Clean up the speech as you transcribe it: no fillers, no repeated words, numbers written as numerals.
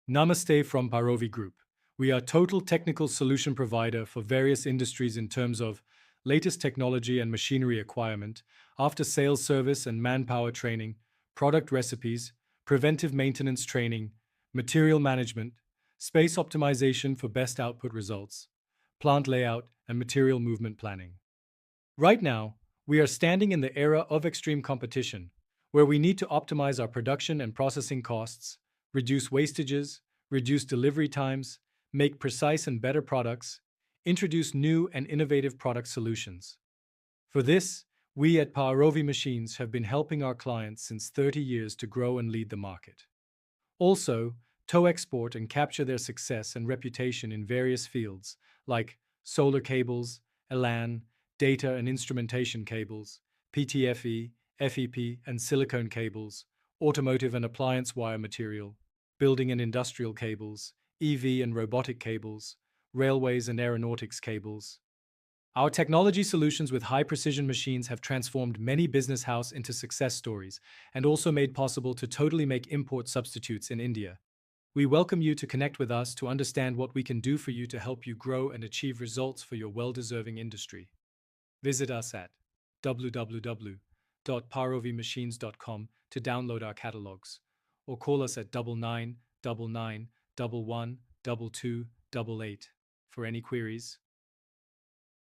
Namaste from Parovi Group. We are total technical solution provider for various industries in terms of latest technology and machinery acquirement, after sales service and manpower training, product recipes, preventive maintenance training, material management, space optimization for best output results, plant layout, and material movement planning. Right now, we are standing in the era of extreme competition, where we need to optimize our production and processing costs, reduce wastages, reduce delivery times, make precise and better products, introduce new and innovative product solutions. For this, we at Parovi Machines have been helping our clients since 30 years to grow and lead the market. Also, tow export and capture their success and reputation in various fields like solar cables, LAN, data and instrumentation cables, PTFE, FEP, and silicone cables, automotive and appliance wire material, building and industrial cables, EV and robotic cables, railways and aeronautics cables. Our technology solutions with high-precision machines have transformed many business houses into success stories and also made possible to totally make import substitutes in India. We welcome you to connect with us to understand what we can do for you to help you grow and achieve results for your well-deserving industry. Visit us at www.parovimachines.com to download our catalogs, or call us at 9999 11 22 88 for any queries.